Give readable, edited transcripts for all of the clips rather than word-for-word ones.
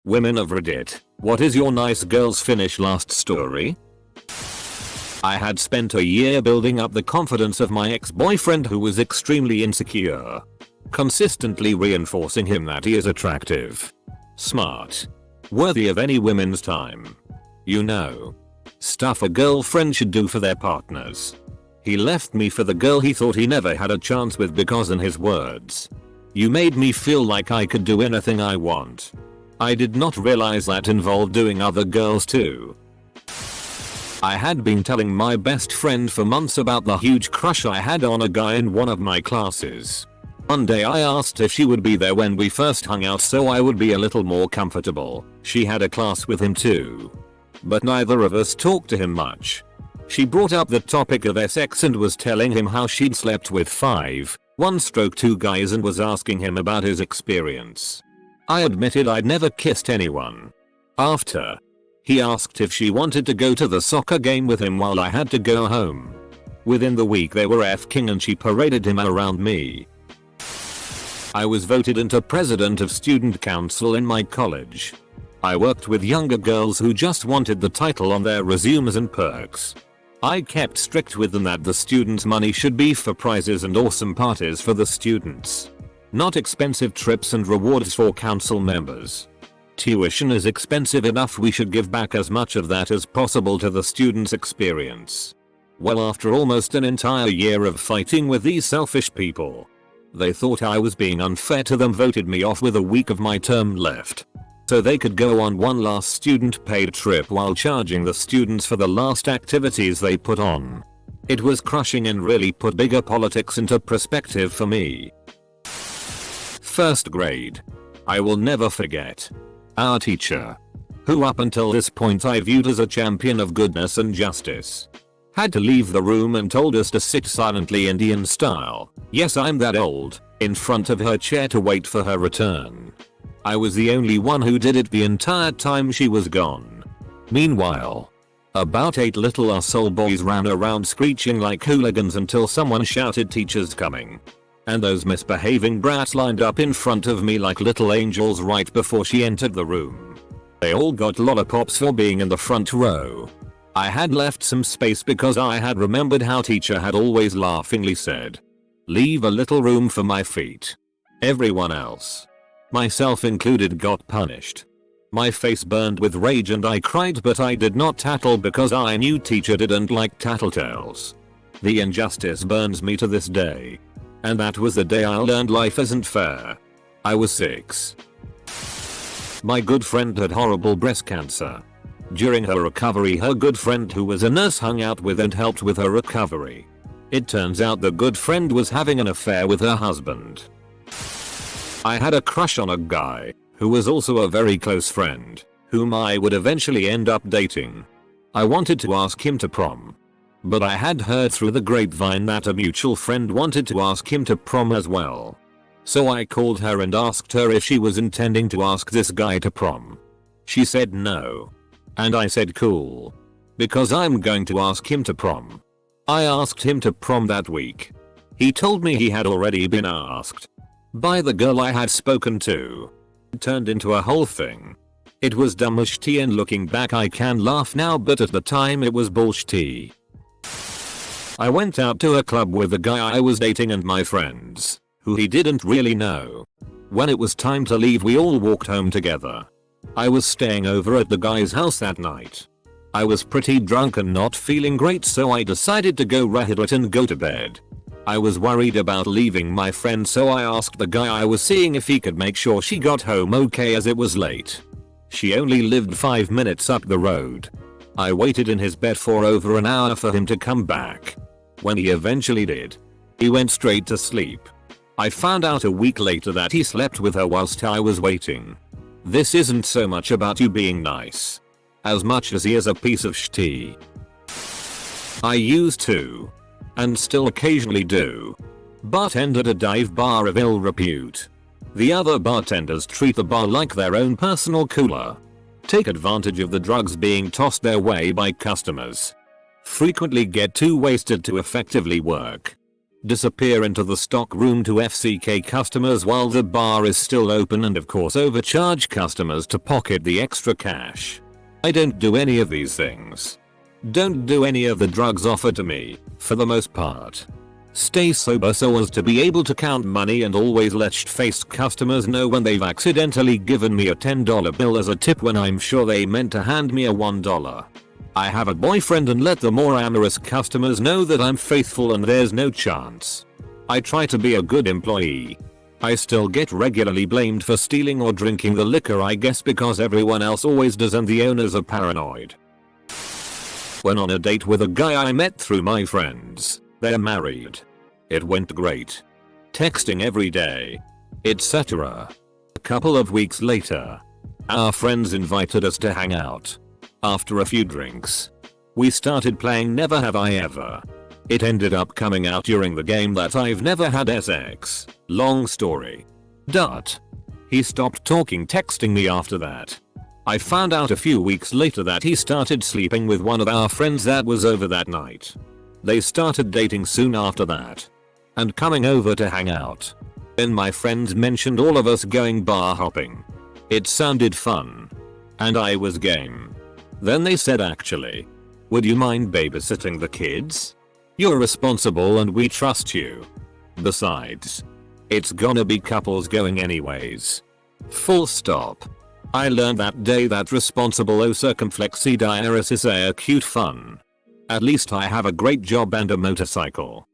Women of Reddit, what is your nice girls finish last story? I had spent a year building up the confidence of my ex-boyfriend who was extremely insecure. Consistently reinforcing him that he is attractive, smart, worthy of any woman's time. You know, stuff a girlfriend should do for their partners. He left me for the girl he thought he never had a chance with because, in his words, "You made me feel like I could do anything I want." I did not realize that involved doing other girls too. I had been telling my best friend for months about the huge crush I had on a guy in one of my classes. One day I asked if she would be there when we first hung out so I would be a little more comfortable. She had a class with him too, but neither of us talked to him much. She brought up the topic of sex and was telling him how she'd slept with 5-1-2 guys and was asking him about his experience. I admitted I'd never kissed anyone. After, he asked if she wanted to go to the soccer game with him while I had to go home. Within the week they were f***ing and she paraded him around me. I was voted into president of student council in my college. I worked with younger girls who just wanted the title on their resumes and perks. I kept strict with them that the students' money should be for prizes and awesome parties for the students, not expensive trips and rewards for council members. Tuition is expensive enough, we should give back as much of that as possible to the students' experience. Well, after almost an entire year of fighting with these selfish people, they thought I was being unfair to them, voted me off with a week of my term left, so they could go on one last student paid trip while charging the students for the last activities they put on. It was crushing and really put bigger politics into perspective for me. First grade. I will never forget. Our teacher, who up until this point I viewed as a champion of goodness and justice, had to leave the room and told us to sit silently Indian style, yes I'm that old, in front of her chair to wait for her return. I was the only one who did it the entire time she was gone. Meanwhile, about 8 little asshole boys ran around screeching like hooligans until someone shouted "Teacher's coming." And those misbehaving brats lined up in front of me like little angels right before she entered the room. They all got lollipops for being in the front row. I had left some space because I had remembered how teacher had always laughingly said, "Leave a little room for my feet." Everyone else, myself included, got punished. My face burned with rage and I cried, but I did not tattle because I knew teacher didn't like tattletales. The injustice burns me to this day. And that was the day I learned life isn't fair. I was 6. My good friend had horrible breast cancer. During her recovery, her good friend who was a nurse hung out with and helped with her recovery. It turns out the good friend was having an affair with her husband. I had a crush on a guy, who was also a very close friend, whom I would eventually end up dating. I wanted to ask him to prom, but I had heard through the grapevine that a mutual friend wanted to ask him to prom as well. So I called her and asked her if she was intending to ask this guy to prom. She said no. And I said cool, because I'm going to ask him to prom. I asked him to prom that week. He told me he had already been asked by the girl I had spoken to. It turned into a whole thing. It was dumb as shit, and looking back I can laugh now, but at the time it was bullshit. I went out to a club with the guy I was dating and my friends, who he didn't really know. When it was time to leave, we all walked home together. I was staying over at the guy's house that night. I was pretty drunk and not feeling great, so I decided to go hit it and go to bed. I was worried about leaving my friend, so I asked the guy I was seeing if he could make sure she got home okay as it was late. She only lived 5 minutes up the road. I waited in his bed for over an hour for him to come back. When he eventually did, he went straight to sleep. I found out a week later that he slept with her whilst I was waiting. This isn't so much about you being nice, as much as he is a piece of shit. I used to, and still occasionally do, bartend at a dive bar of ill repute. The other bartenders treat the bar like their own personal cooler, take advantage of the drugs being tossed their way by customers, frequently get too wasted to effectively work. disappear into the stock room to FCK customers while the bar is still open, and of course overcharge customers to pocket the extra cash. I don't do any of these things. Don't do any of the drugs offered to me, for the most part. Stay sober so as to be able to count money, and always let shit-faced customers know when they've accidentally given me a $10 bill as a tip when I'm sure they meant to hand me a $1. I have a boyfriend, and let the more amorous customers know that I'm faithful and there's no chance. I try to be a good employee. I still get regularly blamed for stealing or drinking the liquor, I guess because everyone else always does and the owners are paranoid. Went on a date with a guy I met through my friends. They're married. It went great. Texting every day, etc. A couple of weeks later, our friends invited us to hang out. After a few drinks, we started playing Never Have I Ever. It ended up coming out during the game that I've never had sex. Long story. He stopped texting me after that. I found out a few weeks later that he started sleeping with one of our friends that was over that night. They started dating soon after that, and coming over to hang out. Then my friends mentioned all of us going bar hopping. It sounded fun, and I was game. Then they said, actually, would you mind babysitting the kids? You're responsible and we trust you. Besides, it's gonna be couples going anyways. Full stop. I learned that day that responsible circumflexidiaris is a cute fun. At least I have a great job and a motorcycle.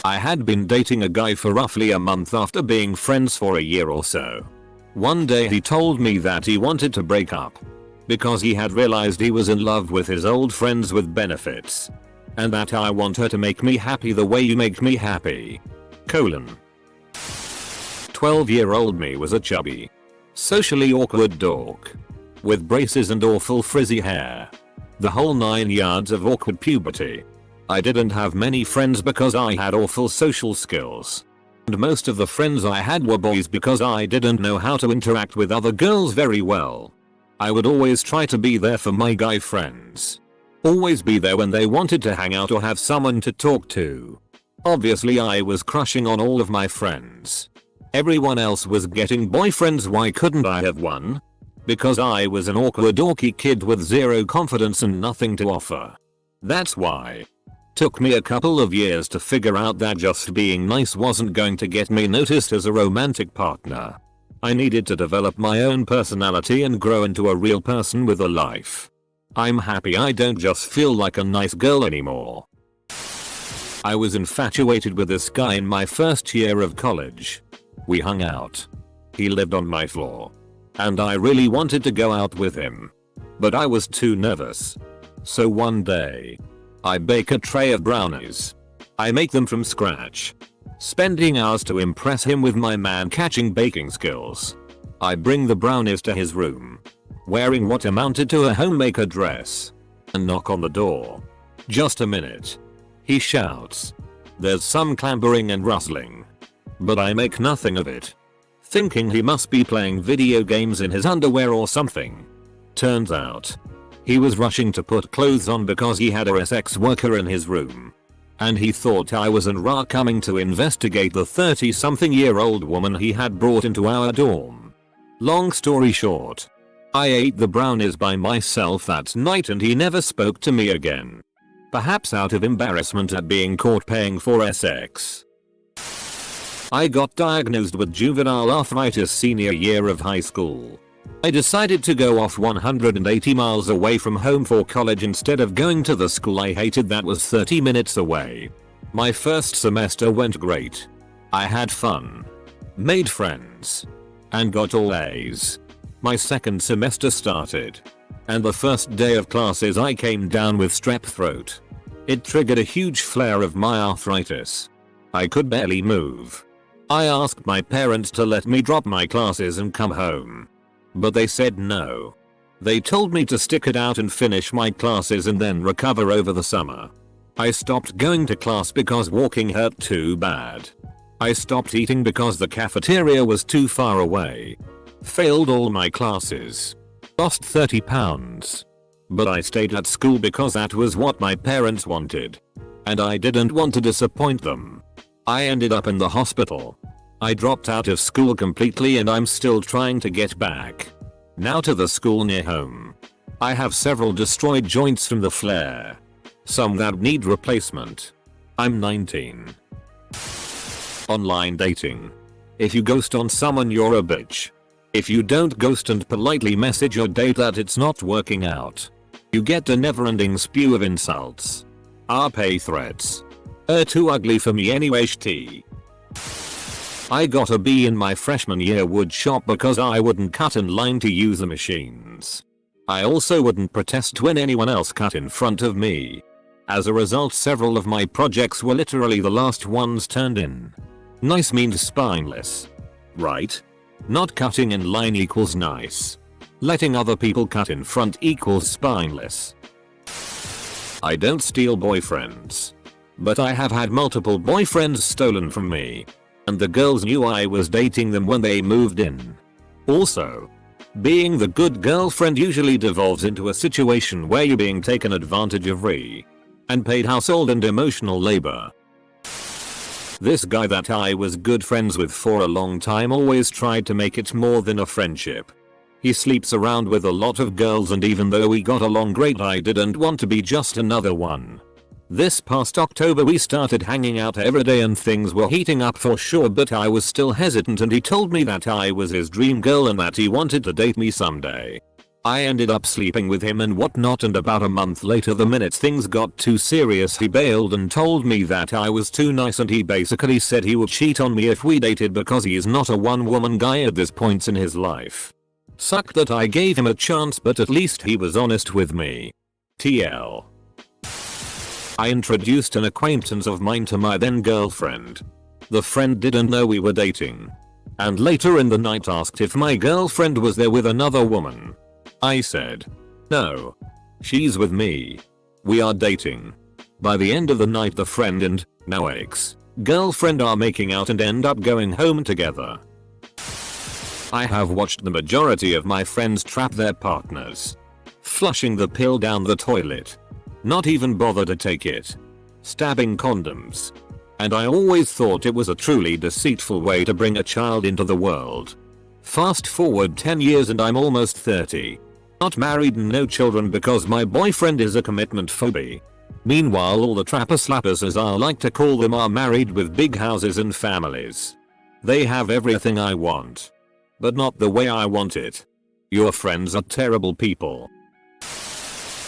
I had been dating a guy for roughly a month after being friends for a year or so. One day he told me that he wanted to break up because he had realized he was in love with his old friends with benefits, and that I want her to make me happy the way you make me happy. 12-year-old me was a chubby, socially awkward dork with braces and awful frizzy hair. The whole 9 yards of awkward puberty. I didn't have many friends because I had awful social skills. And most of the friends I had were boys because I didn't know how to interact with other girls very well. I would always try to be there for my guy friends. Always be there when they wanted to hang out or have someone to talk to. Obviously I was crushing on all of my friends. Everyone else was getting boyfriends, why couldn't I have one? Because I was an awkward dorky kid with zero confidence and nothing to offer. That's why. Took me a couple of years to figure out that just being nice wasn't going to get me noticed as a romantic partner. I needed to develop my own personality and grow into a real person with a life. I'm happy I don't just feel like a nice girl anymore. I was infatuated with this guy in my first year of college. We hung out. He lived on my floor. And I really wanted to go out with him. But I was too nervous. So one day, I bake a tray of brownies. I make them from scratch, spending hours to impress him with my man-catching baking skills. I bring the brownies to his room, wearing what amounted to a homemaker dress, and knock on the door. Just a minute. He shouts. There's some clambering and rustling. But I make nothing of it, thinking he must be playing video games in his underwear or something. Turns out, he was rushing to put clothes on because he had a sex worker in his room. And he thought I was en route coming to investigate the 30-something-year-old woman he had brought into our dorm. Long story short, I ate the brownies by myself that night and he never spoke to me again. Perhaps out of embarrassment at being caught paying for sex. I got diagnosed with juvenile arthritis senior year of high school. I decided to go off 180 miles away from home for college instead of going to the school I hated that was 30 minutes away. My first semester went great. I had fun, made friends, and got all A's. My second semester started, and the first day of classes I came down with strep throat. It triggered a huge flare of my arthritis. I could barely move. I asked my parents to let me drop my classes and come home. But they said no. They told me to stick it out and finish my classes and then recover over the summer. I stopped going to class because walking hurt too bad. I stopped eating because the cafeteria was too far away. Failed all my classes. Lost 30 pounds. But I stayed at school because that was what my parents wanted. and I didn't want to disappoint them. I ended up in the hospital. I dropped out of school completely and I'm still trying to get back. Now to the school near home. I have several destroyed joints from the flare. Some that need replacement. I'm 19. Online dating. If you ghost on someone, you're a bitch. If you don't ghost and politely message your date that it's not working out, you get a never-ending spew of insults. Pay threats. Too ugly for me anyway. I got a B in my freshman year wood shop because I wouldn't cut in line to use the machines. I also wouldn't protest when anyone else cut in front of me. As a result, several of my projects were literally the last ones turned in. Nice means spineless. Right? Not cutting in line equals nice. Letting other people cut in front equals spineless. I don't steal boyfriends. But I have had multiple boyfriends stolen from me. And the girls knew I was dating them when they moved in. Also, being the good girlfriend usually devolves into a situation where you're being taken advantage of and paid household and emotional labor. This guy that I was good friends with for a long time always tried to make it more than a friendship. He sleeps around with a lot of girls, and even though we got along great, I didn't want to be just another one. This past October we started hanging out every day and things were heating up for sure, but I was still hesitant and he told me that I was his dream girl and that he wanted to date me someday. I ended up sleeping with him and whatnot, and about a month later, the minute things got too serious, he bailed and told me that I was too nice, and he basically said he would cheat on me if we dated because he is not a one-woman guy at this point in his life. Sucked that I gave him a chance, but at least he was honest with me. TL. I introduced an acquaintance of mine to my then girlfriend. The friend didn't know we were dating. And later in the night asked if my girlfriend was there with another woman. I said, no. She's with me. We are dating. By the end of the night, the friend and, now ex-girlfriend, are making out and end up going home together. I have watched the majority of my friends trap their partners. Flushing the pill down the toilet. Not even bother to take it. Stabbing condoms. And I always thought it was a truly deceitful way to bring a child into the world. Fast forward 10 years and I'm almost 30. Not married and no children because my boyfriend is a commitment phobie. Meanwhile, all the trapper slappers, as I like to call them, are married with big houses and families. They have everything I want. But not the way I want it. Your friends are terrible people.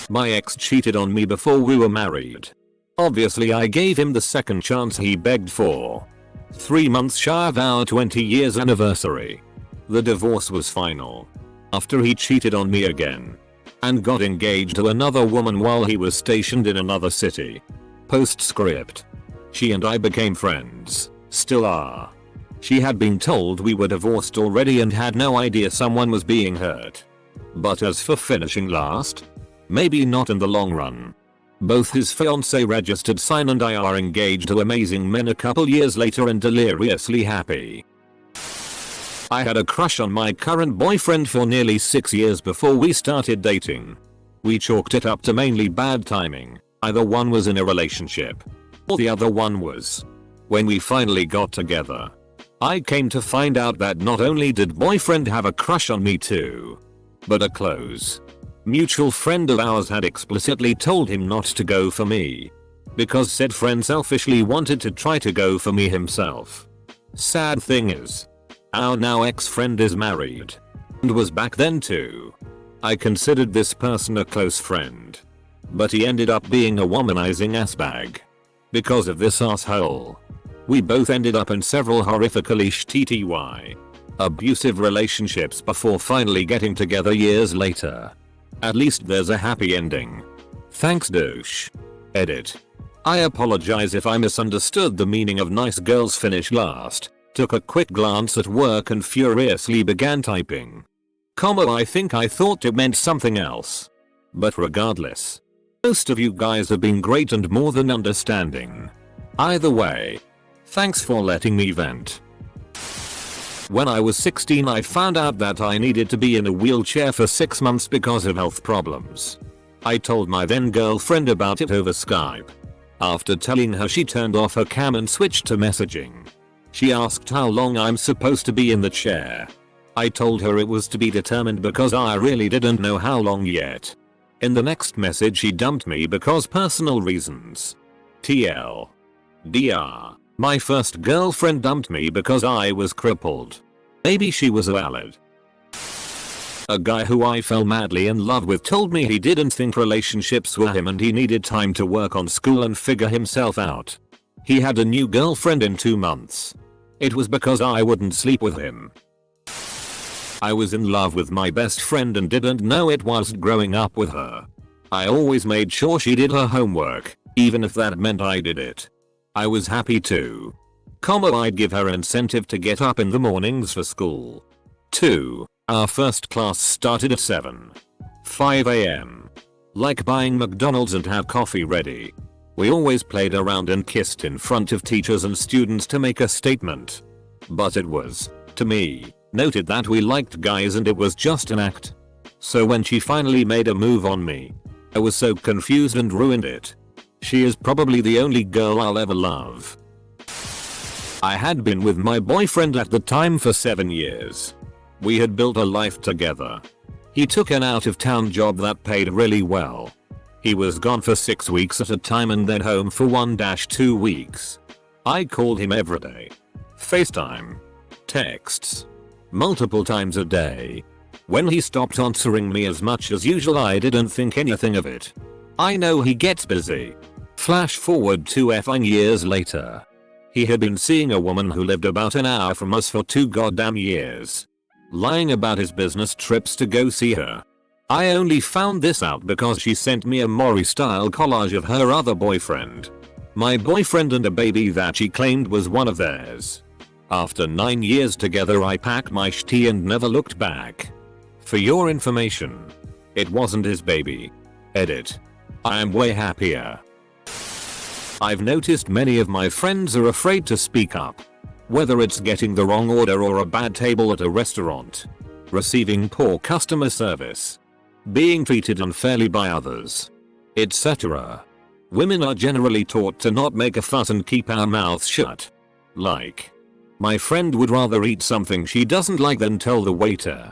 My ex cheated on me before we were married. Obviously I gave him the second chance he begged for. 3 months shy of our 20 years anniversary. The divorce was final. After he cheated on me again. And got engaged to another woman while he was stationed in another city. Postscript. She and I became friends. Still are. She had been told we were divorced already and had no idea someone was being hurt. But as for finishing last? Maybe not in the long run. Both his fiancée registered sign and I are engaged to amazing men a couple years later and deliriously happy. I had a crush on my current boyfriend for nearly 6 years before we started dating. We chalked it up to mainly bad timing. Either one was in a relationship, or the other one was. When we finally got together, I came to find out that not only did boyfriend have a crush on me too, but a close mutual friend of ours had explicitly told him not to go for me. Because said friend selfishly wanted to try to go for me himself. Sad thing is, our now ex-friend is married. And was back then too. I considered this person a close friend. But he ended up being a womanizing assbag. Because of this asshole. We both ended up in several horrifically shitty abusive relationships before finally getting together years later. At least there's a happy ending. Thanks douche. Edit. I apologize if I misunderstood the meaning of nice girls finish last. Took a quick glance at work and furiously began typing. I think I thought it meant something else. But regardless. Most of you guys have been great and more than understanding. Either way. Thanks for letting me vent. When I was 16 I found out that I needed to be in a wheelchair for 6 months because of health problems. I told my then girlfriend about it over Skype. After telling her, she turned off her cam and switched to messaging. She asked how long I'm supposed to be in the chair. I told her it was to be determined because I really didn't know how long yet. In the next message, she dumped me because personal reasons. TL. DR. My first girlfriend dumped me because I was crippled. Maybe she was valid. A guy who I fell madly in love with told me he didn't think relationships were him and he needed time to work on school and figure himself out. He had a new girlfriend in 2 months. It was because I wouldn't sleep with him. I was in love with my best friend and didn't know it whilst growing up with her. I always made sure she did her homework, even if that meant I did it. I was happy to. I'd give her incentive to get up in the mornings for school. 2. Our first class started at 7:05 AM. Like buying McDonald's and have coffee ready. We always played around and kissed in front of teachers and students to make a statement. But it was, to me, noted that we liked guys and it was just an act. So when she finally made a move on me, I was so confused and ruined it. She is probably the only girl I'll ever love. I had been with my boyfriend at the time for 7 years. We had built a life together. He took an out-of-town job that paid really well. He was gone for 6 weeks at a time and then home for 1-2 weeks. I called him every day. FaceTime. Texts. Multiple times a day. When he stopped answering me as much as usual, I didn't think anything of it. I know he gets busy. Flash forward 2 effing years later. He had been seeing a woman who lived about an hour from us for 2 goddamn years. Lying about his business trips to go see her. I only found this out because she sent me a Maury-style collage of her other boyfriend. My boyfriend and a baby that she claimed was one of theirs. After 9 years together, I packed my shit and never looked back. For your information, it wasn't his baby. Edit. I am way happier. I've noticed many of my friends are afraid to speak up. Whether it's getting the wrong order or a bad table at a restaurant, receiving poor customer service, being treated unfairly by others, etc. Women are generally taught to not make a fuss and keep our mouths shut. Like, my friend would rather eat something she doesn't like than tell the waiter,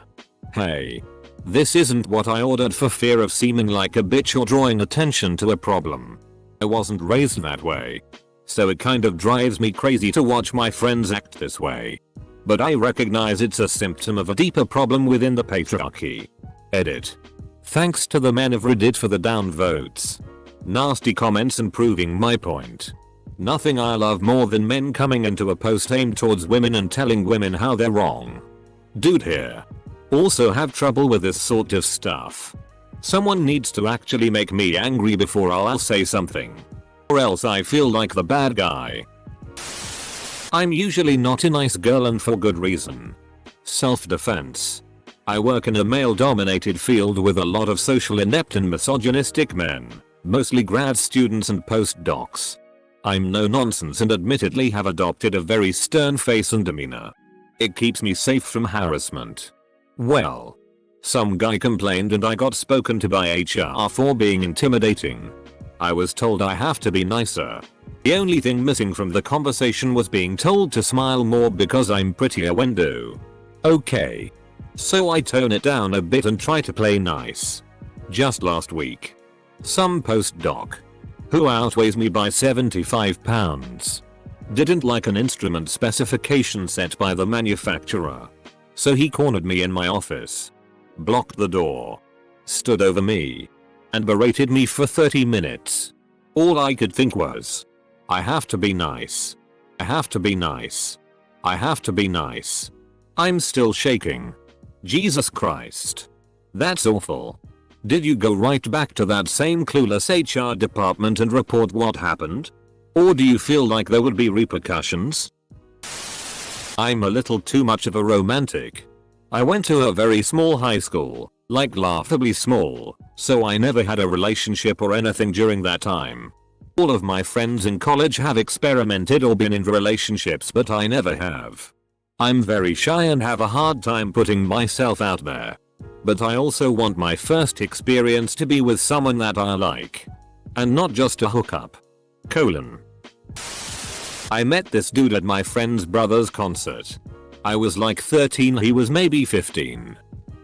"Hey, this isn't what I ordered," for fear of seeming like a bitch or drawing attention to a problem. I wasn't raised that way. So it kind of drives me crazy to watch my friends act this way. But I recognize it's a symptom of a deeper problem within the patriarchy. Edit. Thanks to the men of Reddit for the downvotes. Nasty comments and proving my point. Nothing I love more than men coming into a post aimed towards women and telling women how they're wrong. Dude here. Also have trouble with this sort of stuff. Someone needs to actually make me angry before I'll say something. Or else I feel like the bad guy. I'm usually not a nice girl, and for good reason. Self-defense. I work in a male-dominated field with a lot of social inept and misogynistic men, mostly grad students and postdocs. I'm no nonsense and admittedly have adopted a very stern face and demeanor. It keeps me safe from harassment. Well, some guy complained and I got spoken to by HR for being intimidating. I was told I have to be nicer. The only thing missing from the conversation was being told to smile more because I'm prettier when do. Okay. So I tone it down a bit and try to play nice. Just last week, some postdoc, who outweighs me by 75 pounds, didn't like an instrument specification set by the manufacturer. So he cornered me in my office, blocked the door, stood over me, and berated me for 30 minutes. All I could think was, I have to be nice. I have to be nice. I have to be nice. I'm still shaking. Jesus Christ. That's awful. Did you go right back to that same clueless HR department and report what happened? Or do you feel like there would be repercussions? I'm a little too much of a romantic. I went to a very small high school, like laughably small, so I never had a relationship or anything during that time. All of my friends in college have experimented or been in relationships, but I never have. I'm very shy and have a hard time putting myself out there. But I also want my first experience to be with someone that I like. And not just a hookup. Colon. I met this dude at my friend's brother's concert. I was like 13, he was maybe 15.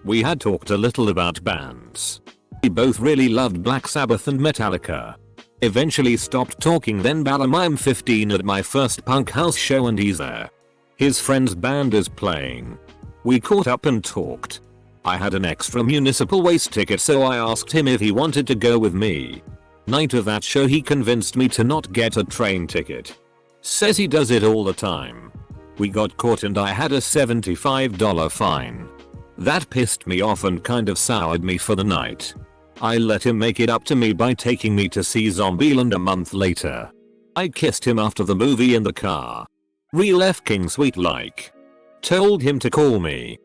We had talked a little about bands. We both really loved Black Sabbath and Metallica. Eventually stopped talking, then bam, I'm 15 at my first punk house show and he's there. His friend's band is playing. We caught up and talked. I had an extra municipal waste ticket, so I asked him if he wanted to go with me. Night of that show he convinced me to not get a train ticket. Says he does it all the time. We got caught and I had a $75 fine. That pissed me off and kind of soured me for the night. I let him make it up to me by taking me to see Zombieland a month later. I kissed him after the movie in the car. Real f***ing sweet like. Told him to call me.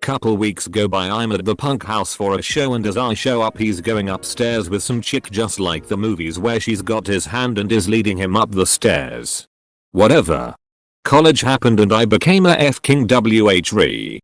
Couple weeks go by, I'm at the punk house for a show and as I show up he's going upstairs with some chick just like the movies where she's got his hand and is leading him up the stairs. Whatever. College happened and I became a f***ing WH-re.